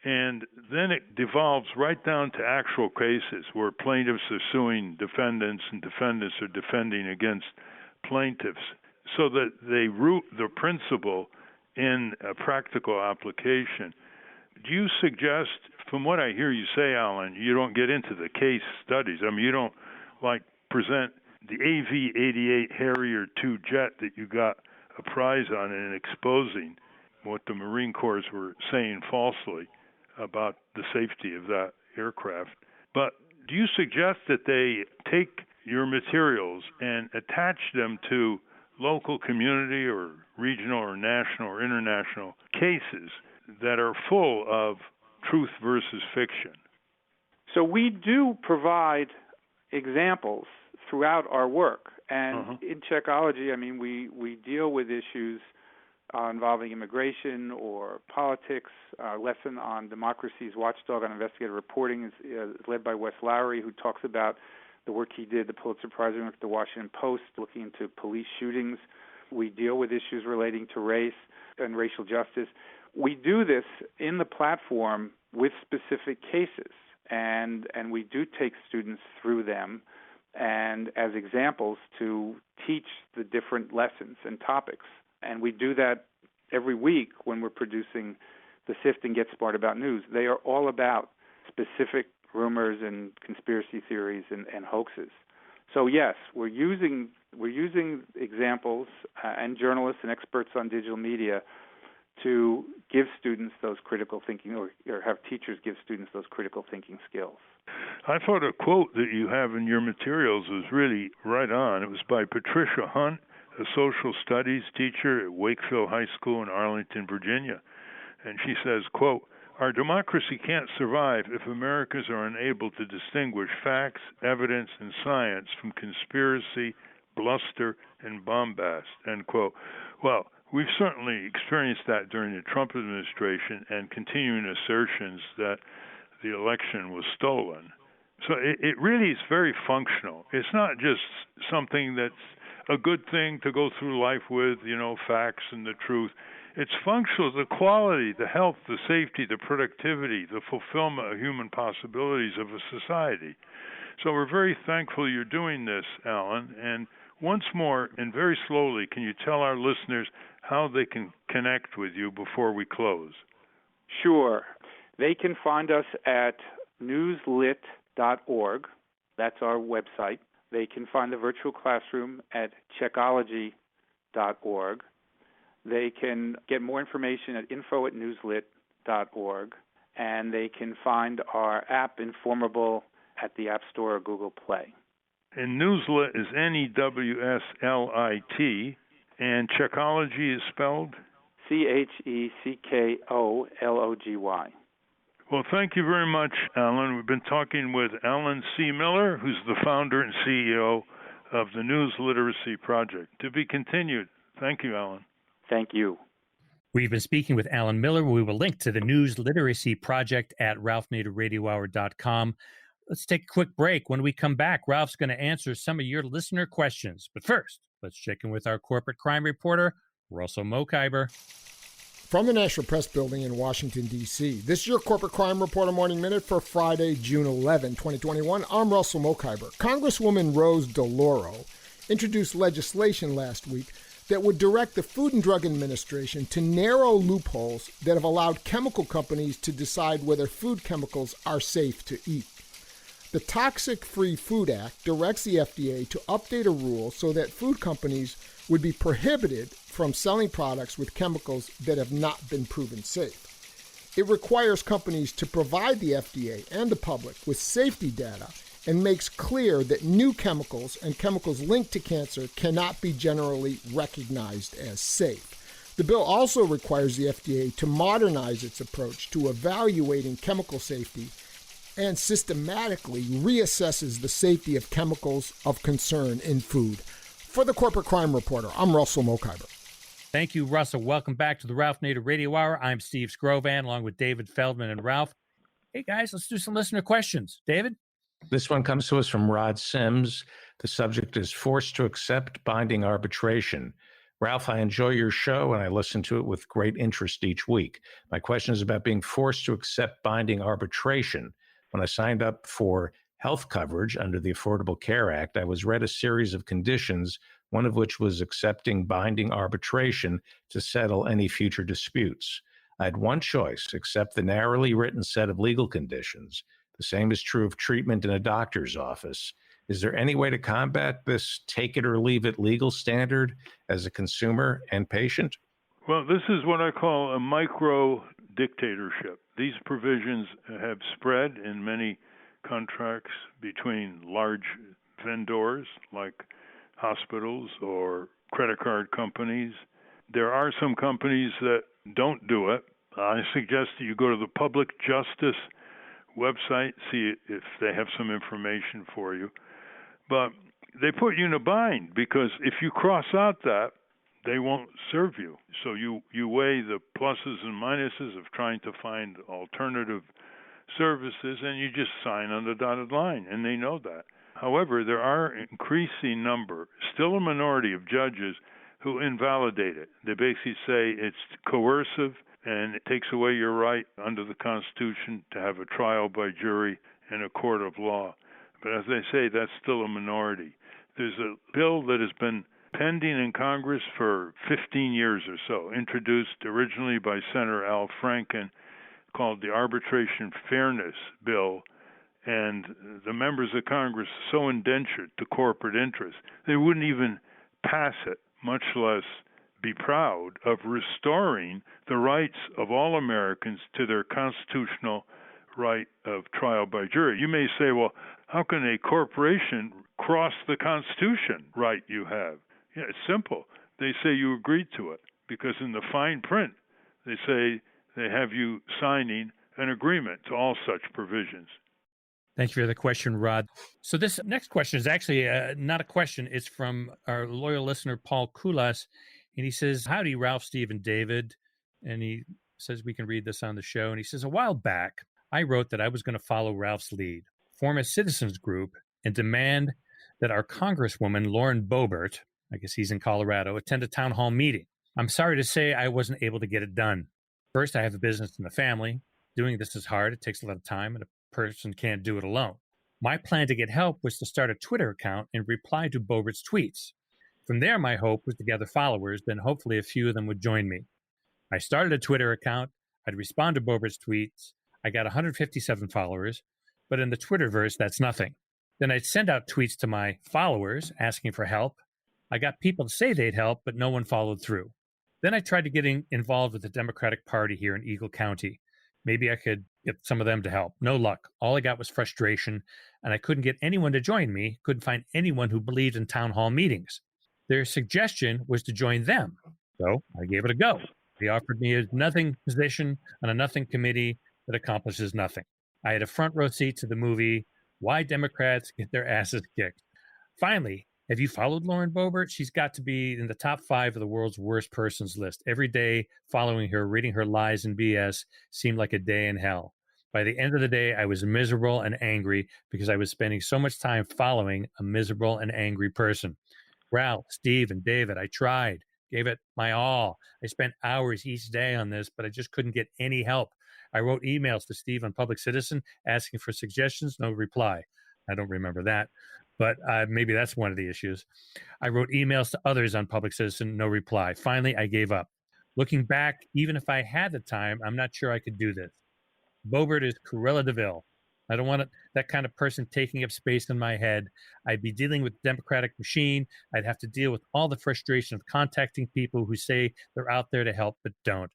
and then it devolves right down to actual cases where plaintiffs are suing defendants and defendants are defending against plaintiffs, so that they root the principle in a practical application. Do you suggest, from what I hear you say, Allan, you don't get into the case studies? I mean, you don't present the AV-88 Harrier II jet that you got a prize on and exposing what the Marine Corps were saying falsely about the safety of that aircraft. But do you suggest that they take your materials and attach them to local community or regional or national or international cases that are full of truth versus fiction? So we do provide examples throughout our work. And in Shakeology, we deal with issues involving immigration or politics. Our lesson on democracy's watchdog on investigative reporting is led by Wes Lowery, who talks about the work he did, the Pulitzer Prize winner at the Washington Post, looking into police shootings. We deal with issues relating to race and racial justice. We do this in the platform with specific cases, and we do take students through them and as examples to teach the different lessons and topics. And we do that every week when we're producing the Sift and Get Smart About News. They are all about specific rumors and conspiracy theories and hoaxes. So yes, we're using examples and journalists and experts on digital media to give students those critical thinking, or have teachers give students those critical thinking skills. I thought a quote that you have in your materials was really right on. It was by Patricia Hunt, a social studies teacher at Wakefield High School in Arlington, Virginia. And she says, quote, "Our democracy can't survive if Americans are unable to distinguish facts, evidence, and science from conspiracy, bluster, and bombast," end quote. Well, we've certainly experienced that during the Trump administration and continuing assertions that the election was stolen. So it really is very functional. It's not just something that's a good thing to go through life with, facts and the truth. It's functional, the quality, the health, the safety, the productivity, the fulfillment of human possibilities of a society. So we're very thankful you're doing this, Allan. And once more, and very slowly, can you tell our listeners how they can connect with you before we close? Sure. They can find us at newslit.org. That's our website. They can find the virtual classroom at Shakeology.org. They can get more information at info@newslit.org. And they can find our app, Informable, at the App Store or Google Play. And Newslit is NEWSLIT, and Shakeology is spelled? CHECKOLOGY. Well, thank you very much, Allan. We've been talking with Allan C. Miller, who's the founder and CEO of the News Literacy Project. To be continued. Thank you, Allan. Thank you. We've been speaking with Allan Miller. We will link to the News Literacy Project at ralphnaderradiohour.com. Let's take a quick break. When we come back, Ralph's going to answer some of your listener questions. But first, let's check in with our corporate crime reporter, Russell Mokhiber. From the National Press Building in Washington, D.C., this is your Corporate Crime Reporter Morning Minute for Friday, June 11, 2021. I'm Russell Mokhiber. Congresswoman Rose DeLauro introduced legislation last week that would direct the Food and Drug Administration to narrow loopholes that have allowed chemical companies to decide whether food chemicals are safe to eat. The Toxic Free Food Act directs the FDA to update a rule so that food companies would be prohibited from selling products with chemicals that have not been proven safe. It requires companies to provide the FDA and the public with safety data and makes clear that new chemicals and chemicals linked to cancer cannot be generally recognized as safe. The bill also requires the FDA to modernize its approach to evaluating chemical safety and systematically reassesses the safety of chemicals of concern in food. For the Corporate Crime Reporter, I'm Russell Mokhiber. Thank you, Russell. Welcome back to the Ralph Nader Radio Hour. I'm Steve Scrovan, along with David Feldman and Ralph. Hey, guys, let's do some listener questions. David? This one comes to us from Rod Sims. The subject is forced to accept binding arbitration. Ralph, I enjoy your show and I listen to it with great interest each week. My question is about being forced to accept binding arbitration. When I signed up for health coverage under the Affordable Care Act, I was read a series of conditions, one of which was accepting binding arbitration to settle any future disputes. I had one choice: accept the narrowly written set of legal conditions. The same is true of treatment in a doctor's office. Is there any way to combat this take it or leave it legal standard as a consumer and patient? Well, this is what I call a micro dictatorship. These provisions have spread in many contracts between large vendors like hospitals or credit card companies. There are some companies that don't do it. I suggest that you go to the Public Justice website, see if they have some information for you. But they put you in a bind because if you cross out that, they won't serve you. So you weigh the pluses and minuses of trying to find alternative services, and you just sign on the dotted line, and they know that. However, there are increasing number, still a minority of judges who invalidate it. They basically say it's coercive and it takes away your right under the Constitution to have a trial by jury in a court of law. But as they say, that's still a minority. There's a bill that has been pending in Congress for 15 years or so, introduced originally by Senator Al Franken, called the Arbitration Fairness Bill, and the members of Congress are so indentured to corporate interests, they wouldn't even pass it, much less be proud of restoring the rights of all Americans to their constitutional right of trial by jury. You may say, well, how can a corporation cross the Constitution right you have? Yeah, it's simple. They say you agreed to it because in the fine print, they say they have you signing an agreement to all such provisions. Thank you for the question, Rod. So this next question is actually not a question. It's from our loyal listener, Paul Kulas. And he says, howdy, Ralph, Steve, and David. And he says we can read this on the show. And he says, a while back, I wrote that I was going to follow Ralph's lead, form a citizens group, and demand that our Congresswoman, Lauren Boebert, I guess he's in Colorado, attend a town hall meeting. I'm sorry to say I wasn't able to get it done. First, I have a business and a family. Doing this is hard. It takes a lot of time, and a person can't do it alone. My plan to get help was to start a Twitter account and reply to Boebert's tweets. From there, my hope was to gather followers, then hopefully a few of them would join me. I started a Twitter account. I'd respond to Boebert's tweets. I got 157 followers, but in the Twitterverse, that's nothing. Then I'd send out tweets to my followers asking for help. I got people to say they'd help, but no one followed through. Then I tried to get involved with the Democratic Party here in Eagle County. Maybe I could get some of them to help. No luck. All I got was frustration, and I couldn't get anyone to join me, couldn't find anyone who believed in town hall meetings. Their suggestion was to join them, so I gave it a go. They offered me a nothing position on a nothing committee that accomplishes nothing. I had a front row seat to the movie, Why Democrats Get Their Asses Kicked. Finally, have you followed Lauren Boebert? She's got to be in the top 5 of the world's worst persons list. Every day following her, reading her lies and BS seemed like a day in hell. By the end of the day, I was miserable and angry because I was spending so much time following a miserable and angry person. Ralph, Steve, and David, I tried, gave it my all. I spent hours each day on this, but I just couldn't get any help. I wrote emails to Steve on Public Citizen asking for suggestions, no reply. I don't remember that, but maybe that's one of the issues. I wrote emails to others on Public Citizen, no reply. Finally, I gave up. Looking back, even if I had the time, I'm not sure I could do this. Boebert is Cruella de Vil. I don't want that kind of person taking up space in my head. I'd be dealing with the Democratic machine. I'd have to deal with all the frustration of contacting people who say they're out there to help but don't.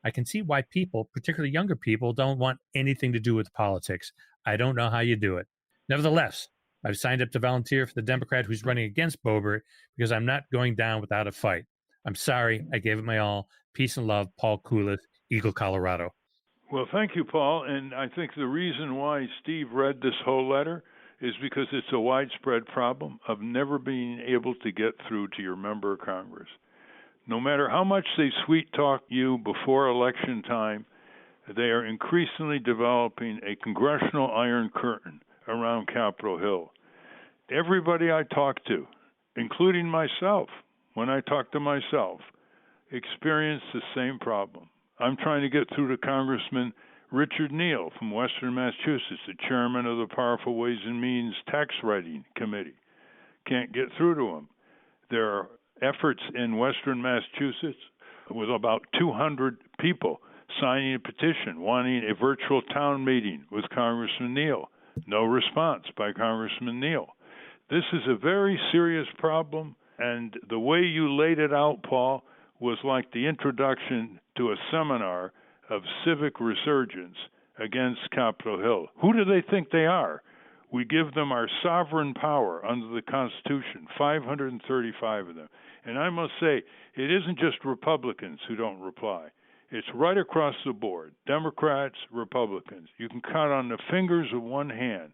I can see why people, particularly younger people, don't want anything to do with politics. I don't know how you do it. Nevertheless, I've signed up to volunteer for the Democrat who's running against Boebert because I'm not going down without a fight. I'm sorry. I gave it my all. Peace and love, Paul Coolis, Eagle, Colorado. Well, thank you, Paul. And I think the reason why Steve read this whole letter is because it's a widespread problem of never being able to get through to your member of Congress. No matter how much they sweet talk you before election time, they are increasingly developing a congressional iron curtain around Capitol Hill. Everybody I talk to, including myself, when I talk to myself, experience the same problem. I'm trying to get through to Congressman Richard Neal from Western Massachusetts, the chairman of the Powerful Ways and Means Tax Writing Committee. Can't get through to him. There are efforts in Western Massachusetts with about 200 people signing a petition wanting a virtual town meeting with Congressman Neal. No response by Congressman Neal. This is a very serious problem, and the way you laid it out, Paul, was like the introduction to a seminar of civic resurgence against Capitol Hill. Who do they think they are? We give them our sovereign power under the Constitution, 535 of them. And I must say, it isn't just Republicans who don't reply. It's right across the board, Democrats, Republicans. You can count on the fingers of one hand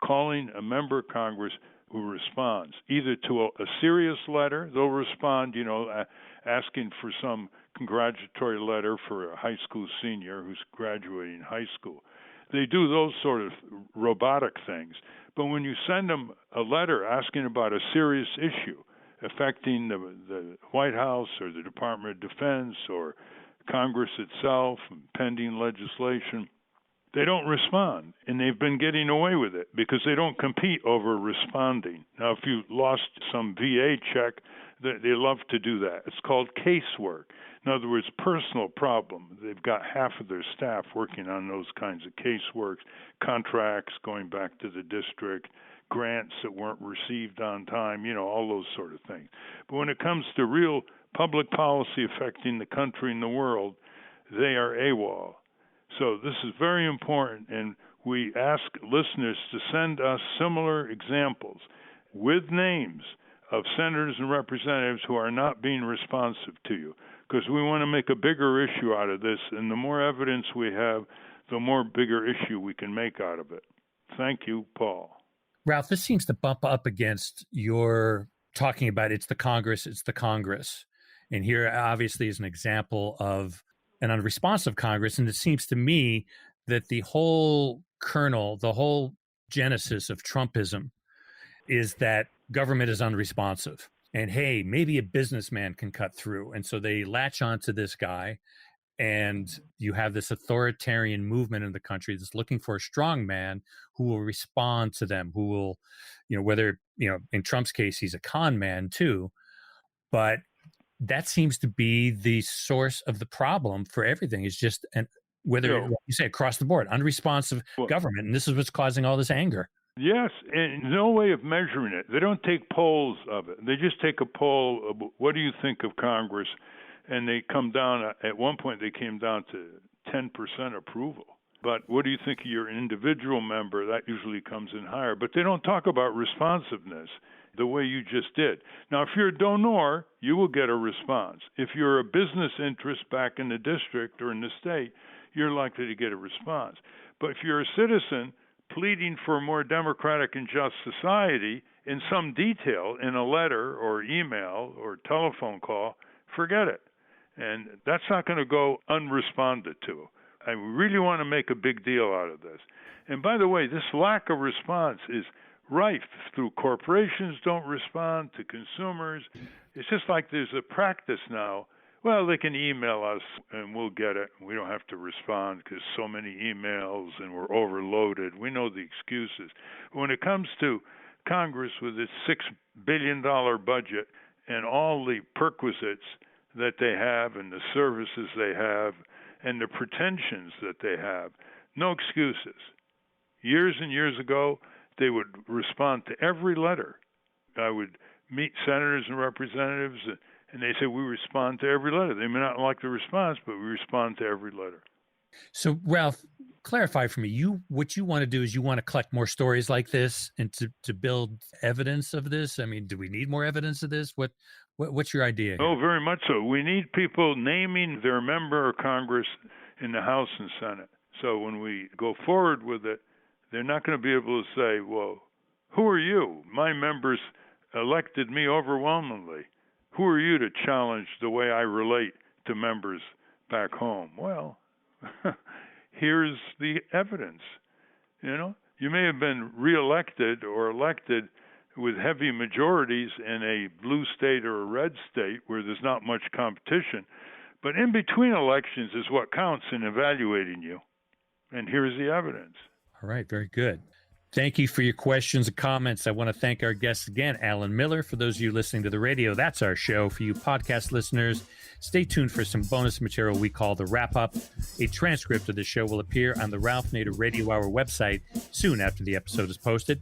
calling a member of Congress who responds, either to a serious letter, they'll respond, asking for some congratulatory letter for a high school senior who's graduating high school. They do those sort of robotic things. But when you send them a letter asking about a serious issue affecting the White House or the Department of Defense or Congress itself, pending legislation, they don't respond, and they've been getting away with it because they don't compete over responding. Now, if you lost some VA check, they love to do that. It's called casework. In other words, personal problem. They've got half of their staff working on those kinds of caseworks, contracts going back to the district, grants that weren't received on time, all those sort of things. But when it comes to real public policy affecting the country and the world, they are AWOL. So this is very important, and we ask listeners to send us similar examples with names of senators and representatives who are not being responsive to you, because we want to make a bigger issue out of this, and the more evidence we have, the more bigger issue we can make out of it. Thank you, Paul. Ralph, this seems to bump up against your talking about it's the Congress. And here obviously is an example of an unresponsive Congress. And it seems to me that the whole kernel, the whole genesis of Trumpism is that government is unresponsive. And hey, maybe a businessman can cut through. And so they latch onto this guy, and you have this authoritarian movement in the country that's looking for a strong man who will respond to them, who will, whether, in Trump's case, he's a con man too. But that seems to be the source of the problem for everything. Is just, and whether you say across the board, unresponsive government, and this is what's causing all this anger. Yes, and no way of measuring it. They don't take polls of it. They just take a poll of what do you think of Congress, and they come down. At one point, they came down to 10% approval. But what do you think of your individual member? That usually comes in higher. But they don't talk about responsiveness the way you just did. Now, if you're a donor, you will get a response. If you're a business interest back in the district or in the state, you're likely to get a response. But if you're a citizen pleading for a more democratic and just society in some detail in a letter or email or telephone call, forget it. And that's not going to go unresponded to. I really want to make a big deal out of this. And by the way, this lack of response is rife through corporations don't respond to consumers. It's just like there's a practice now. Well, they can email us and we'll get it. We don't have to respond because so many emails and we're overloaded. We know the excuses. When it comes to Congress with its $6 billion budget and all the perquisites that they have and the services they have and the pretensions that they have, no excuses. Years and years ago, they would respond to every letter. I would meet senators and representatives, and they say, we respond to every letter. They may not like the response, but we respond to every letter. So, Ralph, clarify for me. What you want to do is you want to collect more stories like this and to build evidence of this. I mean, do we need more evidence of this? What's your idea here? Oh, very much so. We need people naming their member of Congress in the House and Senate. So when we go forward with it, they're not going to be able to say, well, who are you? My members elected me overwhelmingly. Who are you to challenge the way I relate to members back home? Well, here's the evidence. You may have been reelected or elected with heavy majorities in a blue state or a red state where there's not much competition. But in between elections is what counts in evaluating you. And here's the evidence. All right, very good. Thank you for your questions and comments. I want to thank our guest again, Allan Miller. For those of you listening to the radio, that's our show. For you podcast listeners, stay tuned for some bonus material we call the Wrap-Up. A transcript of the show will appear on the Ralph Nader Radio Hour website soon after the episode is posted.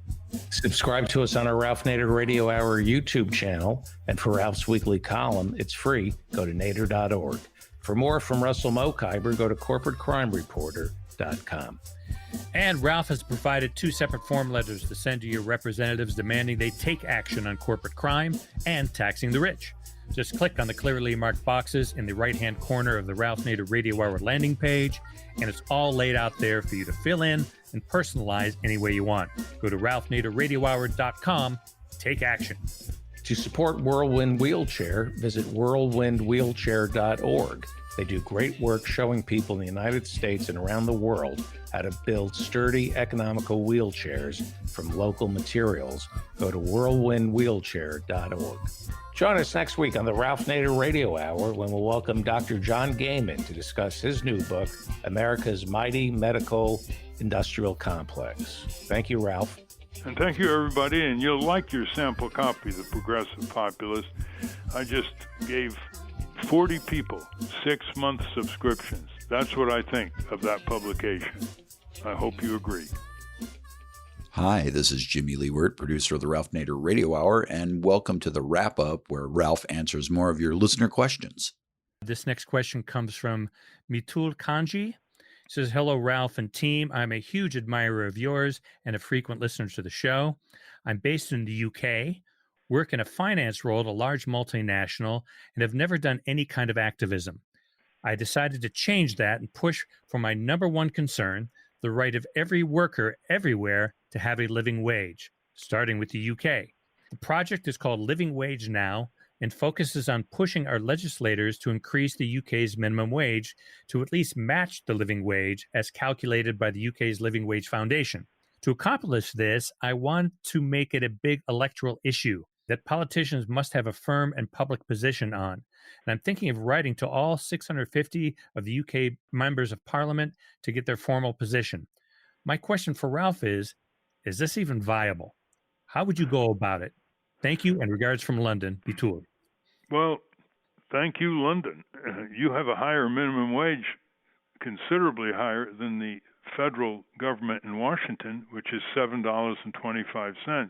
Subscribe to us on our Ralph Nader Radio Hour YouTube channel. And for Ralph's weekly column, it's free. Go to nader.org. For more from Russell Mokhiber, go to corporatecrimereporter.com. And Ralph has provided 2 separate form letters to send to your representatives demanding they take action on corporate crime and taxing the rich. Just click on the clearly marked boxes in the right-hand corner of the Ralph Nader Radio Hour landing page, and it's all laid out there for you to fill in and personalize any way you want. Go to ralphnaderradiohour.com. Take action. To support Whirlwind Wheelchair, visit whirlwindwheelchair.org. They do great work showing people in the United States and around the world how to build sturdy, economical wheelchairs from local materials. Go to whirlwindwheelchair.org. Join us next week on the Ralph Nader Radio Hour when we'll welcome Dr. John Gaiman to discuss his new book, America's Mighty Medical Industrial Complex. Thank you, Ralph. And thank you, everybody. And you'll like your sample copy, The Progressive Populist. I just gave 40 people 6-month subscriptions. That's what I think of that publication. I hope you agree. Hi, this is Jimmy Leewert, producer of the Ralph Nader Radio Hour, and welcome to the Wrap-Up, where Ralph answers more of your listener questions. This next question comes from Mitul Kanji. It says, hello, Ralph and team. I'm a huge admirer of yours and a frequent listener to the show. I'm based in the UK, work in a finance role at a large multinational, and have never done any kind of activism. I decided to change that and push for my number one concern, the right of every worker everywhere to have a living wage, starting with the UK. The project is called Living Wage Now and focuses on pushing our legislators to increase the UK's minimum wage to at least match the living wage as calculated by the UK's Living Wage Foundation. To accomplish this, I want to make it a big electoral issue that politicians must have a firm and public position on. And I'm thinking of writing to all 650 of the UK members of Parliament to get their formal position. My question for Ralph is this even viable? How would you go about it? Thank you, and regards from London, Bitul. Well, thank you, London. You have a higher minimum wage, considerably higher than the federal government in Washington, which is $7.25.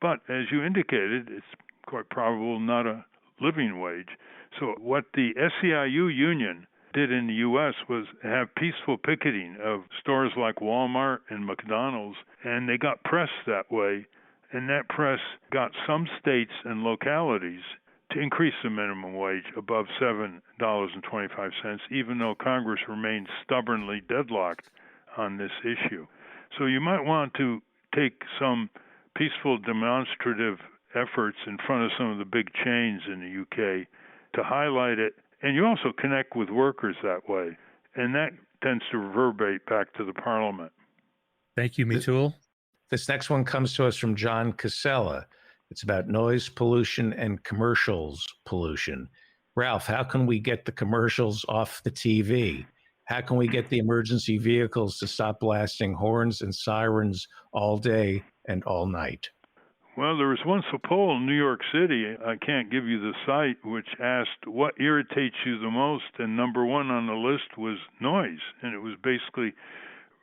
But as you indicated, it's quite probable not a living wage. So what the SEIU union did in the U.S. was have peaceful picketing of stores like Walmart and McDonald's, and they got press that way, and that press got some states and localities to increase the minimum wage above $7.25, even though Congress remained stubbornly deadlocked on this issue. So you might want to take some peaceful demonstrative efforts in front of some of the big chains in the UK to highlight it. And you also connect with workers that way. And that tends to reverberate back to the parliament. Thank you, Mitul. This next one comes to us from John Casella. It's about noise pollution and commercials pollution. Ralph, how can we get the commercials off the TV? How can we get the emergency vehicles to stop blasting horns and sirens all day and all night? Well, there was once a poll in New York City, I can't give you the site, which asked what irritates you the most, and number one on the list was noise. And it was basically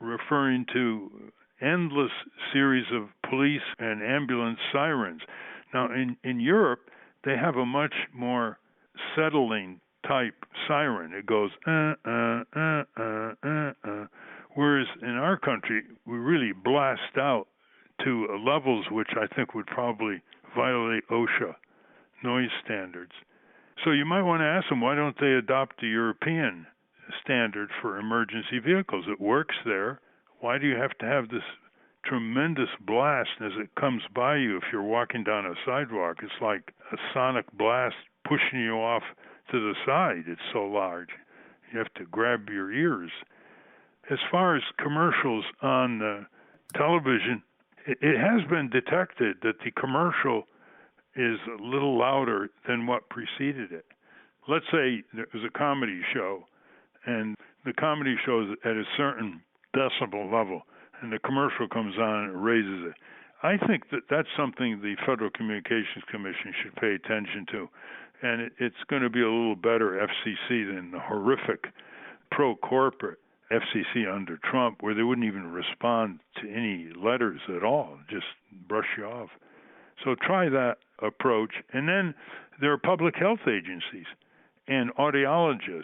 referring to endless series of police and ambulance sirens. Now, in Europe, they have a much more settling type siren. It goes, whereas in our country, we really blast out to levels which I think would probably violate OSHA noise standards. So you might want to ask them, why don't they adopt the European standard for emergency vehicles? It works there. Why do you have to have this tremendous blast as it comes by you if you're walking down a sidewalk? It's like a sonic blast pushing you off to the side. It's so large. You have to grab your ears. As far as commercials on television, it has been detected that the commercial is a little louder than what preceded it. Let's say there was a comedy show, and the comedy show is at a certain decibel level, and the commercial comes on and it raises it. I think that that's something the Federal Communications Commission should pay attention to, and it's going to be a little better FCC than the horrific pro-corporate FCC under Trump, where they wouldn't even respond to any letters at all, just brush you off. So try that approach. And then there are public health agencies and audiologists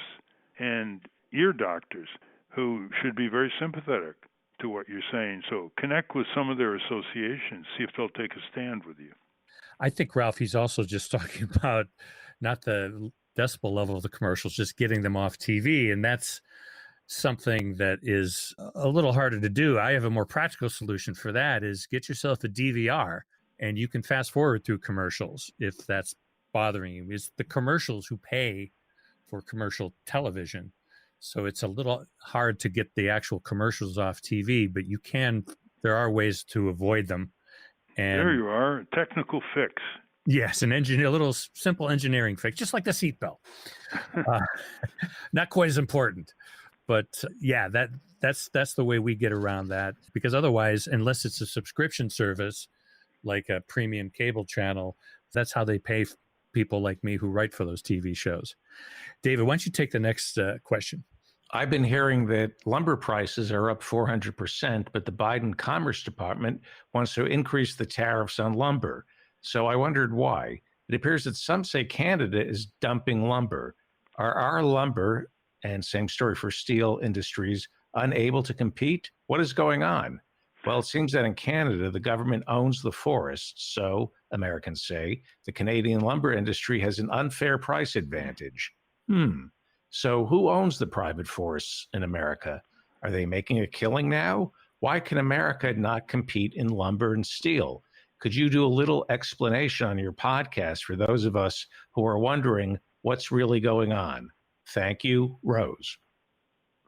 and ear doctors who should be very sympathetic to what you're saying. So connect with some of their associations, see if they'll take a stand with you. I think, Ralph, he's also just talking about not the decibel level of the commercials, just getting them off TV. And that's something that is a little harder to do. I have a more practical solution for that is get yourself a DVR and you can fast forward through commercials if that's bothering you. It's the commercials who pay for commercial television. So it's a little hard to get the actual commercials off TV, but there are ways to avoid them. And there you are, technical fix. Yes, a little simple engineering fix, just like the seatbelt. Not quite as important. But yeah, that's the way we get around that, because otherwise, unless it's a subscription service like a premium cable channel, that's how they pay people like me who write for those TV shows. David, why don't you take the next question? I've been hearing that lumber prices are up 400%, but the Biden Commerce Department wants to increase the tariffs on lumber. So I wondered why. It appears that some say Canada is dumping lumber. Are our lumber, and same story for steel industries, unable to compete? What is going on? Well, it seems that in Canada, the government owns the forests, so Americans say the Canadian lumber industry has an unfair price advantage. So who owns the private forests in America? Are they making a killing now? Why can America not compete in lumber and steel? Could you do a little explanation on your podcast for those of us who are wondering what's really going on? Thank you, Rose.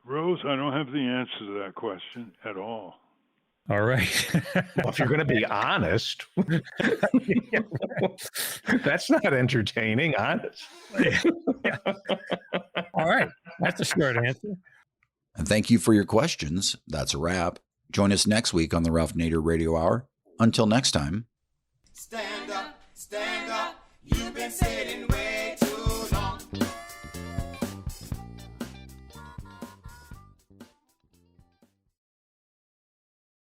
Rose, I don't have the answer to that question at all. All right. Well, if you're going to be honest, that's not entertaining, honest. Yeah. All right. That's a short answer. And thank you for your questions. That's a wrap. Join us next week on the Ralph Nader Radio Hour. Until next time. Stand